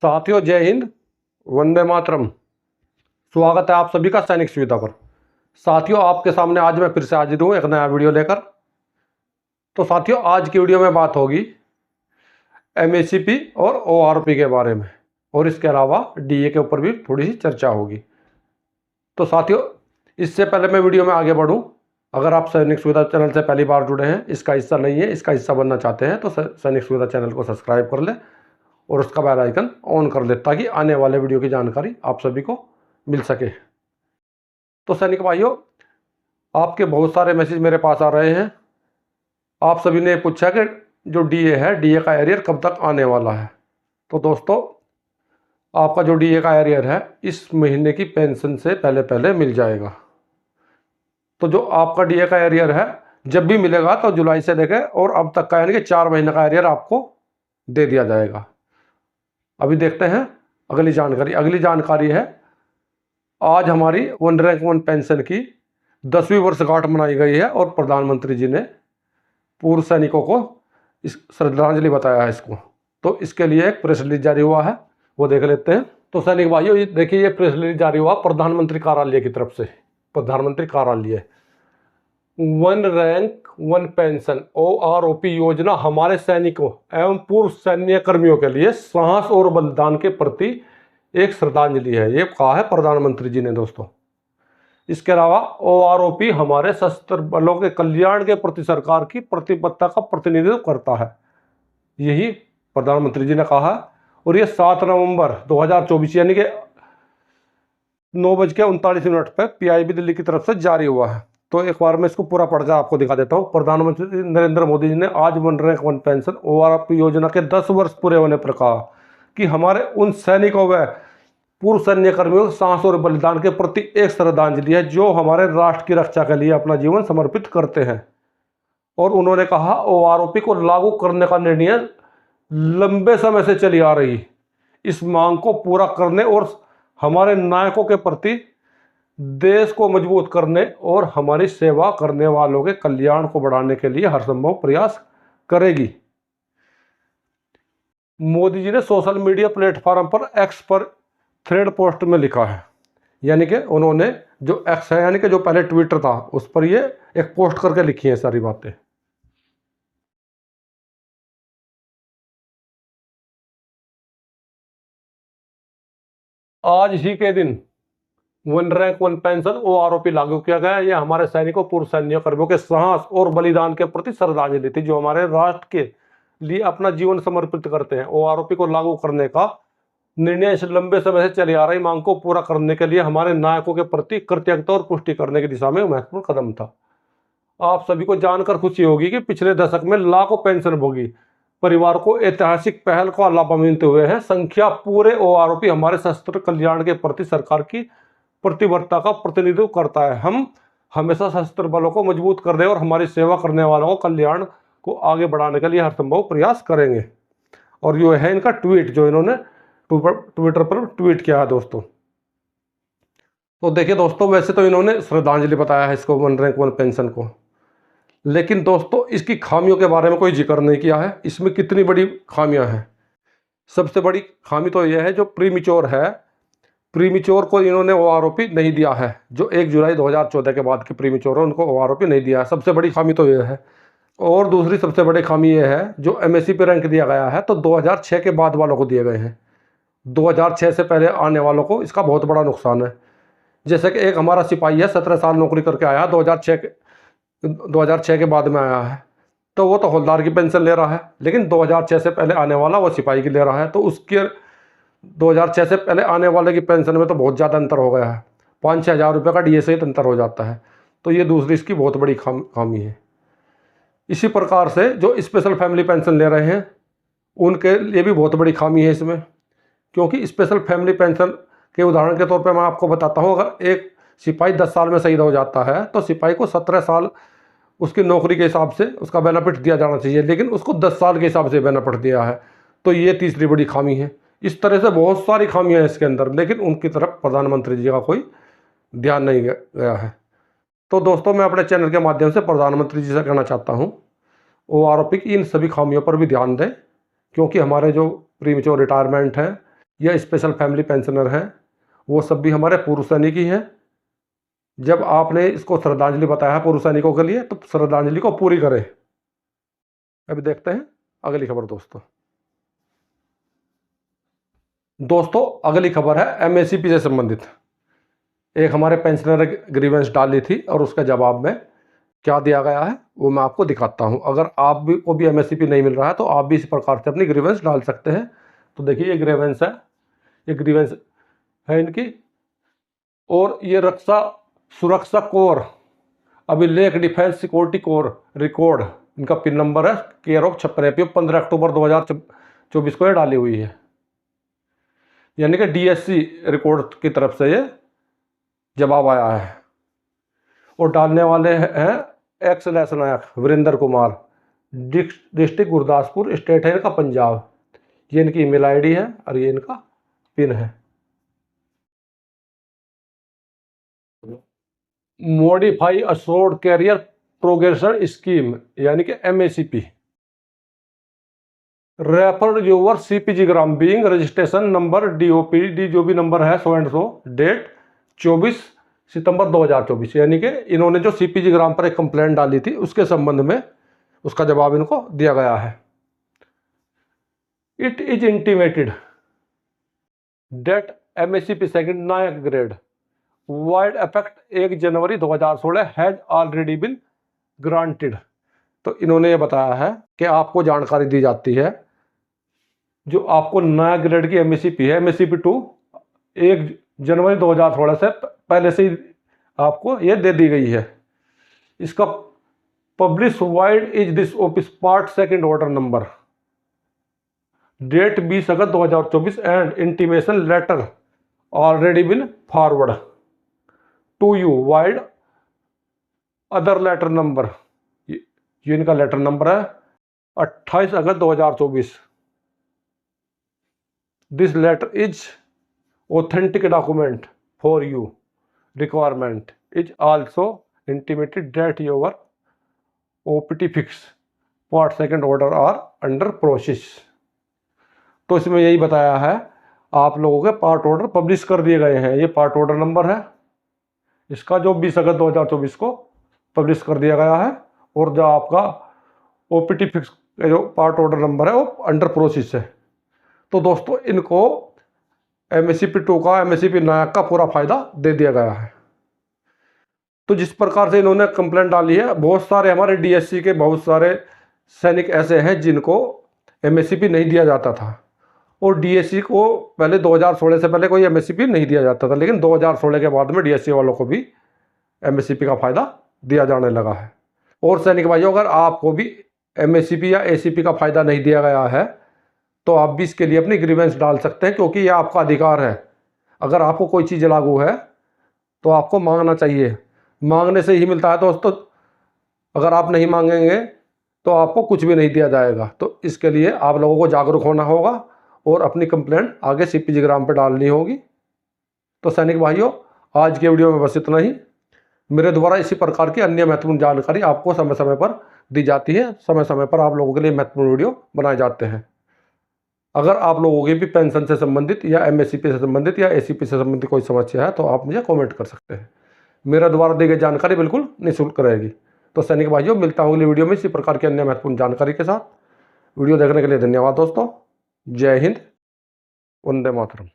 साथियों, जय हिंद, वंदे मातरम। स्वागत है आप सभी का सैनिक सुविधा पर। साथियों, आपके सामने आज मैं फिर से हाजिर हूँ एक नया वीडियो लेकर। तो साथियों, आज की वीडियो में बात होगी एमएससीपी और ओआरपी के बारे में, और इसके अलावा डीए के ऊपर भी थोड़ी सी चर्चा होगी। तो साथियों, इससे पहले मैं वीडियो में आगे बढ़ूँ, अगर आप सैनिक सुविधा चैनल से पहली बार जुड़े हैं, इसका हिस्सा नहीं है, इसका हिस्सा बनना चाहते हैं, तो सैनिक सुविधा चैनल को सब्सक्राइब कर लें और उसका बेल आइकन ऑन कर ले, ताकि आने वाले वीडियो की जानकारी आप सभी को मिल सके। तो सैनिक भाइयों, आपके बहुत सारे मैसेज मेरे पास आ रहे हैं। आप सभी ने पूछा कि जो डीए है, डीए का एरियर कब तक आने वाला है। तो दोस्तों, आपका जो डीए का एरियर है इस महीने की पेंशन से पहले पहले मिल जाएगा। तो जो आपका डीए का एरियर है जब भी मिलेगा तो जुलाई से लेकर और अब तक का, यानी कि 4 महीने का एरियर आपको दे दिया जाएगा। अभी देखते हैं अगली जानकारी। अगली जानकारी है, आज हमारी वन रैंक वन पेंशन की 10वीं वर्षगांठ मनाई गई है और प्रधानमंत्री जी ने पूर्व सैनिकों को इस श्रद्धांजलि बताया है इसको। तो इसके लिए एक प्रेस रिलीज जारी हुआ है, वो देख लेते हैं। तो सैनिक भाइयों, ये देखिए, ये प्रेस रिलीज जारी हुआ प्रधानमंत्री कार्यालय की तरफ से। प्रधानमंत्री कार्यालय, one rank one pension OROP योजना हमारे सैनिकों एवं पूर्व सैन्य कर्मियों के लिए साहस और बलिदान के प्रति एक श्रद्धांजलि है, ये कहा है प्रधानमंत्री जी ने दोस्तों। इसके अलावा ओआरओपी हमारे सशस्त्र बलों के कल्याण के प्रति सरकार की प्रतिबद्धता का प्रतिनिधित्व करता है, यही प्रधानमंत्री जी ने कहा है। और ये 7 नवंबर 2024 यानी कि 9:39 पर पीआईबी दिल्ली की तरफ से जारी हुआ है। तो एक बार मैं इसको पूरा पढ़कर आपको दिखा देता हूँ। प्रधानमंत्री नरेंद्र मोदी जी ने आज one rank one pension OROP योजना के 10 वर्ष पूरे होने पर कहा कि हमारे उन सैनिकों व पूर्व सैन्य कर्मियों के साहस और बलिदान के प्रति एक श्रद्धांजलि है जो हमारे राष्ट्र की रक्षा के लिए अपना जीवन समर्पित करते हैं। और उन्होंने कहा, ओआरओपी को लागू करने का निर्णय लंबे समय से चली आ रही इस मांग को पूरा करने और हमारे नायकों के प्रति देश को मजबूत करने और हमारी सेवा करने वालों के कल्याण को बढ़ाने के लिए हर संभव प्रयास करेगी। मोदी जी ने सोशल मीडिया प्लेटफॉर्म पर एक्स पर थ्रेड पोस्ट में लिखा है, यानी कि उन्होंने जो एक्स है, यानी कि जो पहले ट्विटर था, उस पर ये एक पोस्ट करके लिखी है सारी बातें। आज ही के दिन one rank one pension OROP लागू किया गया। यह हमारे सैनिकों पूर्व सैन्य कर्मियों के साहस और बलिदान के प्रति श्रद्धांजलि थी जो हमारे राष्ट्र के लिए अपना जीवन समर्पित करते हैं। ओआरओपी को लागू करने का निर्णय इस लंबे समय से चली आ रही मांग को पूरा करने के लिए हमारे नायकों के प्रति कृतज्ञता और पुष्टि करने की दिशा में महत्वपूर्ण कदम था। आप सभी को जानकर खुशी होगी कि पिछले दशक में लाखों पेंशनभोगी परिवार को ऐतिहासिक पहल का लाभ मिलते हुए हैं। संख्या पूरे ओआरओपी हमारे सशस्त्र कल्याण के प्रति सरकार की प्रतिबद्धता का प्रतिनिधित्व करता है। हम हमेशा सशस्त्र बलों को मजबूत करने और हमारी सेवा करने वालों को कल्याण को आगे बढ़ाने के लिए हर संभव प्रयास करेंगे। और ये है इनका ट्वीट जो इन्होंने ट्विटर पर ट्वीट किया है दोस्तों। तो देखिए दोस्तों, वैसे तो इन्होंने श्रद्धांजलि बताया है इसको, वन रैंक वन पेंशन को, लेकिन दोस्तों इसकी खामियों के बारे में कोई जिक्र नहीं किया है। इसमें कितनी बड़ी खामियां हैं। सबसे बड़ी खामी तो यह है जो प्रीमिच्योर है, प्रीमिच्योर को इन्होंने ओआरओपी नहीं दिया है। जो 1 जुलाई 2014 के बाद के प्रीमिच्योर है उनको ओआरओपी नहीं दिया है, सबसे बड़ी खामी तो यह है। और दूसरी सबसे बड़ी खामी यह है, जो एमएससी रैंक दिया गया है तो 2006 के बाद वालों को दिए गए हैं। 2006 से पहले आने वालों को इसका बहुत बड़ा नुकसान है। जैसे कि एक हमारा सिपाही है, 17 साल नौकरी करके आया, 2006 के बाद में आया है, तो वो तो हवलदार की पेंशन ले रहा है, लेकिन 2006 से पहले आने वाला वो सिपाही की ले रहा है। तो उसके 2006 से पहले आने वाले की पेंशन में तो बहुत ज़्यादा अंतर हो गया है, 5-6 हज़ार रुपये का डीए सहित अंतर हो जाता है। तो ये दूसरी इसकी बहुत बड़ी खामी है। इसी प्रकार से जो स्पेशल फैमिली पेंशन ले रहे हैं उनके लिए भी बहुत बड़ी खामी है इसमें, क्योंकि स्पेशल फैमिली पेंशन के उदाहरण के तौर पर मैं आपको बताता हूँ, अगर एक सिपाही 10 साल में शहीद हो जाता है तो सिपाही को 17 साल उसकी नौकरी के हिसाब से उसका बेनिफिट दिया जाना चाहिए, लेकिन उसको 10 साल के हिसाब से बेनिफिट दिया है। तो ये तीसरी बड़ी खामी है। इस तरह से बहुत सारी खामियां हैं इसके अंदर, लेकिन उनकी तरफ प्रधानमंत्री जी का कोई ध्यान नहीं गया है। तो दोस्तों, मैं अपने चैनल के माध्यम से प्रधानमंत्री जी से कहना चाहता हूँ, ओआरओपी की इन सभी खामियों पर भी ध्यान दें, क्योंकि हमारे जो प्रीमेच्योर रिटायरमेंट है या स्पेशल फैमिली पेंशनर हैं, वो सब भी हमारे पूर्व सैनिक ही हैं। जब आपने इसको श्रद्धांजलि बताया है पूर्व सैनिकों के लिए, तो श्रद्धांजलि को पूरी करें। अभी देखते हैं अगली खबर दोस्तों अगली खबर है एमएसपी से संबंधित। एक हमारे पेंशनर ग्रीवेंस डाली थी और उसके जवाब में क्या दिया गया है वो मैं आपको दिखाता हूं। अगर आप भी को भी एमएसपी नहीं मिल रहा है तो आप भी इस प्रकार से अपनी ग्रीवेंस डाल सकते हैं। तो देखिए ये ग्रीवेंस है, ये ग्रीवेंस है इनकी। और ये रक्षा सुरक्षा कोर अभिलेख डिफेंस सिक्योरिटी कोर रिकॉर्ड, इनका पिन नंबर है केयर ऑफ 56 15 अक्टूबर 2024 को ये डाली हुई है। यानी कि डीएससी रिकॉर्ड की तरफ से ये जवाब आया है। और डालने वाले हैं एक्स लेस नायक वीरेंद्र कुमार, डिस्ट्रिक्ट गुरदासपुर, स्टेट है इनका पंजाब। ये इनकी ईमेल आईडी है और ये इनका पिन है। Modify assured career progression scheme यानी कि MACP, refer your CPG gram being registration number DOP जो भी नंबर है 100 एंड 100, डेट 24 सितंबर 2024। यानी कि इन्होंने जो सीपीजी ग्राम पर एक कंप्लेंट डाली थी उसके संबंध में उसका जवाब इनको दिया गया है। It is intimated date MSCP second Naik grade vide effect 1 January 2016 has already been granted. तो इन्होंने ये बताया है कि आपको जानकारी दी जाती है जो आपको नया ग्रेड की एमएससीपी है, एमएससीपी 2 1 जनवरी 2016 से पहले से ही आपको ये दे दी गई है। इसका publish vide is this office part second order number, date 20 August 2024 and intimation letter already been forward to you vide other letter number. ये इनका लेटर नंबर है 28 August 2024। This letter is authentic document for you requirement is also intimated date your OPT fix part second order are under process. तो इसमें यही बताया है आप लोगों के पार्ट ऑर्डर पब्लिश कर दिए गए हैं। ये पार्ट ऑर्डर नंबर है इसका जो 20 अगस्त 2024 को पब्लिश कर दिया गया है। और जो आपका ओपीटी फिक्स जो पार्ट ऑर्डर नंबर है वो अंडर प्रोसेस है। तो दोस्तों इनको एमएससीपी 2 का एमएससीपी नायक का पूरा फायदा दे दिया गया है। तो जिस प्रकार से इन्होंने कंप्लेंट डाली है, बहुत सारे हमारे डीएससी के बहुत सारे सैनिक ऐसे हैं जिनको एमएससीपी नहीं दिया जाता था। और डीएससी को पहले 2016 से पहले कोई एमएससीपी नहीं दिया जाता था, लेकिन 2016 के बाद में डीएससी वालों को भी एमएससीपी का फायदा दिया जाने लगा है। और सैनिक भाइयों अगर आपको भी एमएससीपी या एसीपी का फायदा नहीं दिया गया है तो आप भी इसके लिए अपनी ग्रीवेंस डाल सकते हैं, क्योंकि यह आपका अधिकार है। अगर आपको कोई चीज़ लागू है तो आपको मांगना चाहिए, मांगने से ही मिलता है दोस्तों। अगर आप नहीं मांगेंगे तो आपको कुछ भी नहीं दिया जाएगा। तो इसके लिए आप लोगों को जागरूक होना होगा और अपनी कंप्लेंट आगे सीपीजी ग्राम पर डालनी होगी। तो सैनिक भाइयों आज के वीडियो में बस इतना ही। मेरे द्वारा इसी प्रकार की अन्य महत्वपूर्ण जानकारी आपको समय समय पर दी जाती है। समय समय पर आप लोगों के लिए महत्वपूर्ण वीडियो बनाए जाते हैं। अगर आप लोगों की भी पेंशन से संबंधित या एमएससीपी से संबंधित या एसीपी से संबंधित कोई समस्या है तो आप मुझे कमेंट कर सकते हैं। मेरे द्वारा दी गई जानकारी बिल्कुल निःशुल्क रहेगी। तो सैनिक भाइयों मिलता हूँ अगली वीडियो में इसी प्रकार की अन्य महत्वपूर्ण जानकारी के साथ। वीडियो देखने के लिए धन्यवाद दोस्तों। जय हिंद, वंदे मातरम।